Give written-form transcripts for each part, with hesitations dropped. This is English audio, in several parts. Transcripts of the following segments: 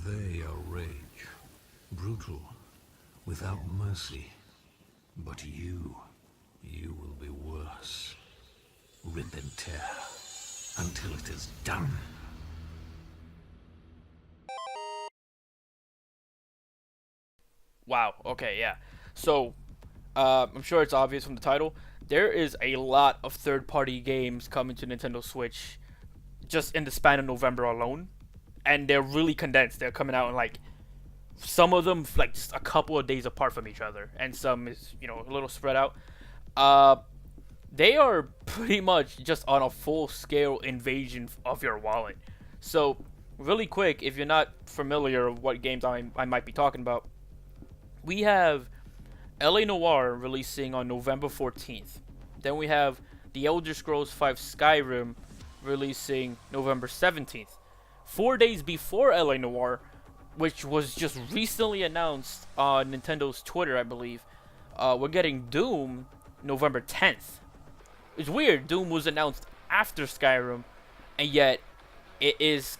They are rage, brutal, without mercy. But you will be worse. Rip and tear, until it is done. Wow. Okay. Yeah. So, I'm sure it's obvious from the title. There is a lot of third-party games coming to Nintendo Switch just in the span of November alone, and they're really condensed. They're coming out in like some of them like just a couple of days apart from each other, and some is a little spread out. Uh, they are pretty much just on a full-scale invasion of your wallet. So, really quick, if you're not familiar with what games I might be talking about, we have LA Noire releasing on November 14th. Then we have The Elder Scrolls V Skyrim releasing November 17th. 4 days before LA Noire, which was just recently announced on Nintendo's Twitter, I believe, we're getting Doom November 10th. It's weird. Doom was announced after Skyrim, and yet it is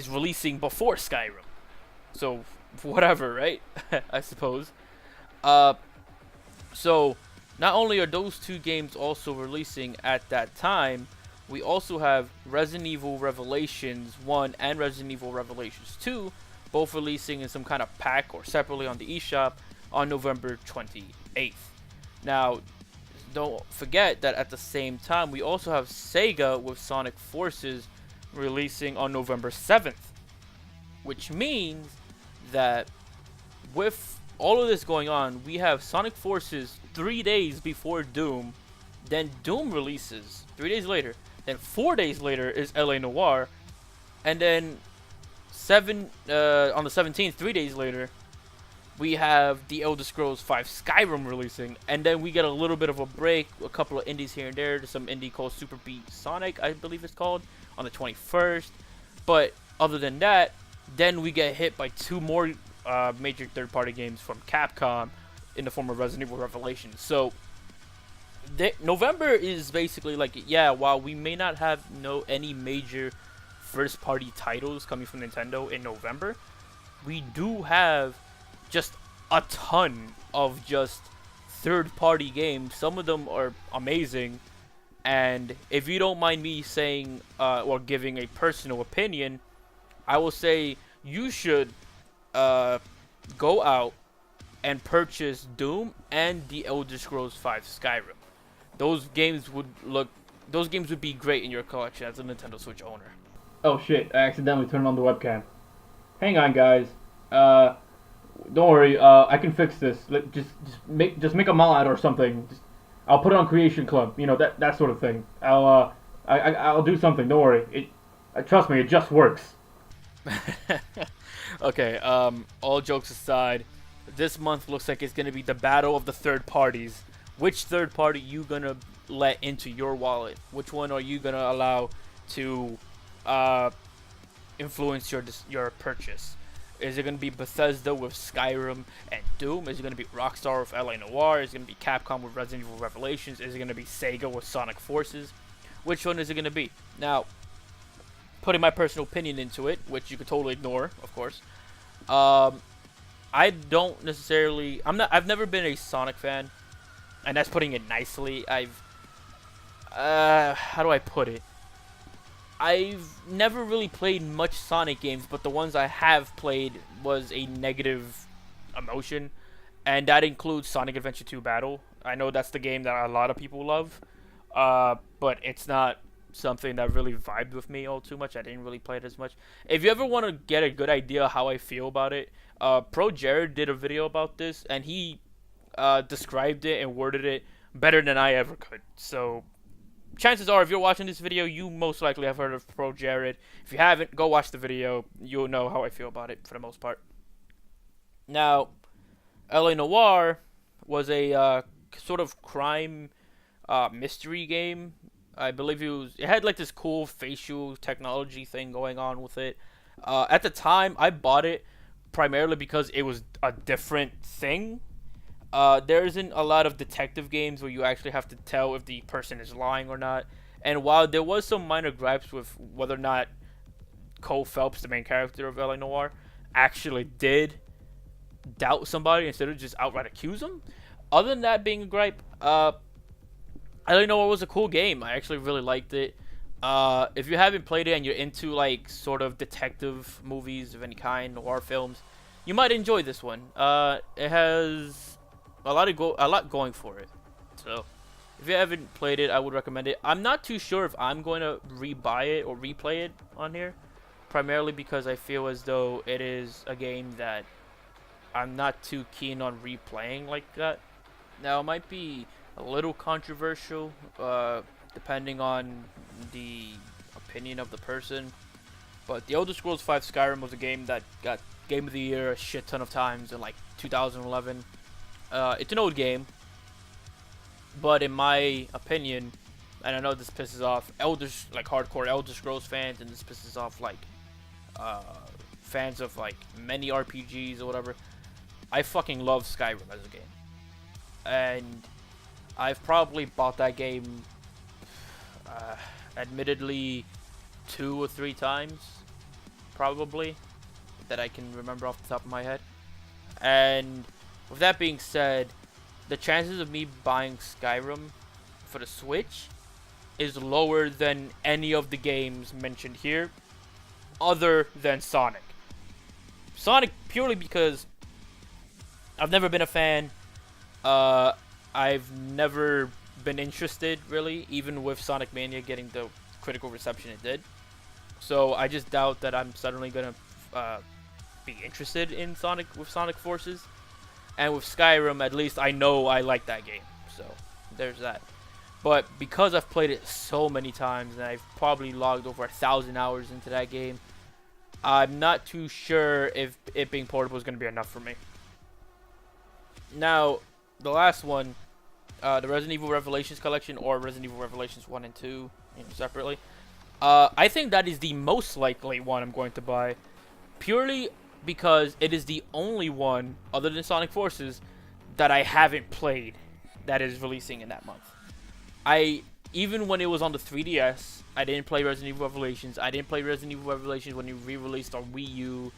releasing before Skyrim. So whatever, right? I suppose. Uh, so not only are those two games also releasing at that time, we also have Resident Evil Revelations 1 and Resident Evil Revelations 2, both releasing in some kind of pack or separately on the eShop on November 28th. Now, don't forget that at the same time, we also have Sega with Sonic Forces releasing on November 7th, which means that with all of this going on, we have Sonic Forces 3 days before Doom, then Doom releases 3 days later, then 4 days later is LA Noire, and then on the 17th, 3 days later, we have The Elder Scrolls V Skyrim releasing, and then we get a little bit of a break, a couple of indies here and there. There's some indie called Super Beat Sonic, I believe it's called, on the 21st. But other than that, then we get hit by two more major third-party games from Capcom in the form of Resident Evil Revelations. So November is basically like, yeah, while we may not have any major first-party titles coming from Nintendo in November, we do have just a ton of just third-party games. Some of them are amazing, and if you don't mind me saying or giving a personal opinion, I will say you should go out and purchase Doom and The Elder Scrolls V Skyrim. Those games would be great in your collection as a Nintendo Switch owner. Oh shit, I accidentally turned on the webcam. Hang on, guys. Don't worry, I can fix this. Just make a mod or something. I'll put it on Creation Club, that sort of thing. I'll do something, don't worry. Trust me, it just works. Okay, all jokes aside, this month looks like it's going to be the battle of the third parties. Which third party you going to let into your wallet? Which one are you going to allow to influence your purchase? Is it going to be Bethesda with Skyrim and Doom? Is it going to be Rockstar with LA Noire? Is it going to be Capcom with Resident Evil Revelations? Is it going to be Sega with Sonic Forces? Which one is it going to be? Now, putting my personal opinion into it, which you could totally ignore, of course. I don't necessarily. I've never been a Sonic fan, and that's putting it nicely. How do I put it? I've never really played much Sonic games, but the ones I have played was a negative emotion, and that includes Sonic Adventure 2 Battle. I know that's the game that a lot of people love, but it's not something that really vibed with me all too much. I didn't really play it as much. If you ever want to get a good idea how I feel about it, Pro Jared did a video about this, and he described it and worded it better than I ever could. So chances are, if you're watching this video, you most likely have heard of Pro Jared. If you haven't, go watch the video. You'll know how I feel about it for the most part. Now, LA Noire was a sort of crime mystery game. I believe it had like this cool facial technology thing going on with it. At the time, I bought it primarily because it was a different thing. There isn't a lot of detective games where you actually have to tell if the person is lying or not. And while there was some minor gripes with whether or not Cole Phelps, the main character of LA Noire, actually did doubt somebody instead of just outright accuse them. Other than that being a gripe, I don't know, it was a cool game. I actually really liked it. If you haven't played it and you're into like sort of detective movies of any kind, noir films, you might enjoy this one. It has a lot going for it. So if you haven't played it, I would recommend it. I'm not too sure if I'm going to rebuy it or replay it on here, primarily because I feel as though it is a game that I'm not too keen on replaying like that. Now, it might be a little controversial, depending on the opinion of the person, but The Elder Scrolls V Skyrim was a game that got Game of the Year a shit ton of times in like 2011. It's an old game, but in my opinion, and I know this pisses off hardcore Elder Scrolls fans, and this pisses off like fans of like many RPGs or whatever, I fucking love Skyrim as a game. And I've probably bought that game, admittedly, 2 or 3 times, probably, that I can remember off the top of my head. And with that being said, the chances of me buying Skyrim for the Switch is lower than any of the games mentioned here, other than Sonic. Sonic purely because I've never been a fan. I've never been interested, really, even with Sonic Mania getting the critical reception it did. So I just doubt that I'm suddenly gonna be interested in Sonic Forces. And with Skyrim, at least I know I like that game. So there's that. But because I've played it so many times and I've probably logged over 1,000 hours into that game, I'm not too sure if it being portable is going to be enough for me. Now, the last one, the Resident Evil Revelations collection, or Resident Evil Revelations 1 and 2, separately. I think that is the most likely one I'm going to buy, purely because it is the only one, other than Sonic Forces, that I haven't played that is releasing in that month. Even when it was on the 3DS, I didn't play Resident Evil Revelations. I didn't play Resident Evil Revelations when it re-released on Wii U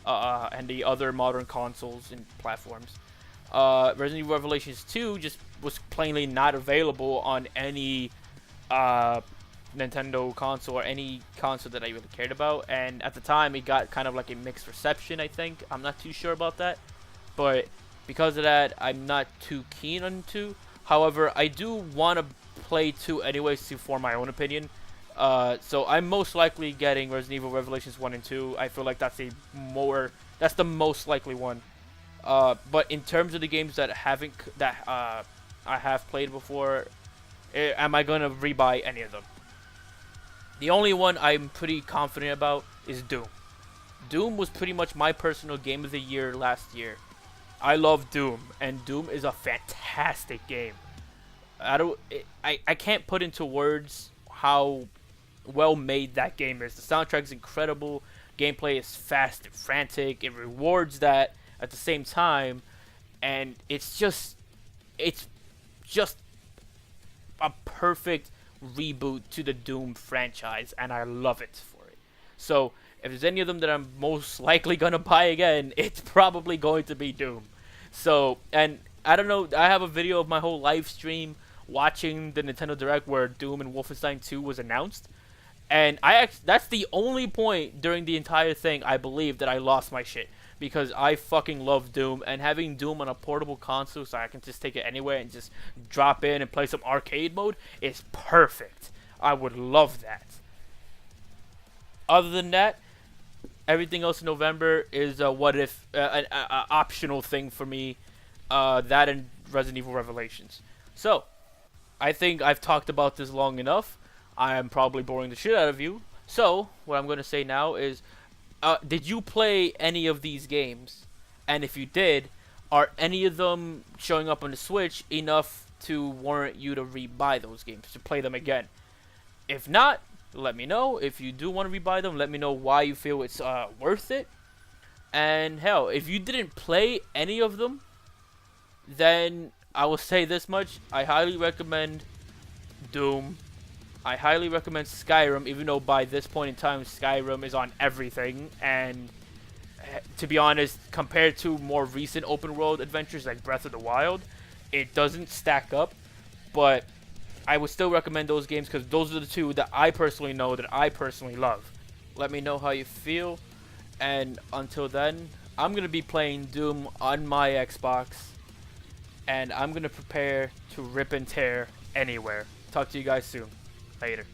and the other modern consoles and platforms. Resident Evil Revelations 2 just was plainly not available on any Nintendo console or any console that I really cared about. And at the time, it got kind of like a mixed reception, I think. I'm not too sure about that. But because of that, I'm not too keen on 2. However, I do want to play 2 anyways to form my own opinion. So I'm most likely getting Resident Evil Revelations 1 and 2. I feel like that's the most likely one. But in terms of the games that I have played before, am I gonna rebuy any of them? The only one I'm pretty confident about is Doom. Doom was pretty much my personal game of the year last year. I love Doom, and Doom is a fantastic game. I can't put into words how well made that game is. The soundtrack is incredible. Gameplay is fast and frantic. It rewards that at the same time, and it's just a perfect reboot to the Doom franchise, and I love it for it. So if there's any of them that I'm most likely gonna buy again, it's probably going to be Doom. So, and I don't know, I have a video of my whole live stream watching the Nintendo Direct where Doom and Wolfenstein 2 was announced, and that's the only point during the entire thing I believe that I lost my shit, because I fucking love Doom, and having Doom on a portable console so I can just take it anywhere and just drop in and play some arcade mode is perfect. I would love that. Other than that, everything else in November is an optional thing for me. That and Resident Evil Revelations. So, I think I've talked about this long enough. I am probably boring the shit out of you. So, what I'm going to say now is, did you play any of these games? And if you did, are any of them showing up on the Switch enough to warrant you to rebuy those games, to play them again? If not, let me know. If you do want to rebuy them, let me know why you feel it's worth it. And hell, if you didn't play any of them, then I will say this much. I highly recommend Doom. I highly recommend Skyrim, even though by this point in time, Skyrim is on everything. And to be honest, compared to more recent open world adventures like Breath of the Wild, it doesn't stack up. But I would still recommend those games because those are the two that I personally know that I personally love. Let me know how you feel, and until then, I'm going to be playing Doom on my Xbox, and I'm going to prepare to rip and tear anywhere. Talk to you guys soon. Later.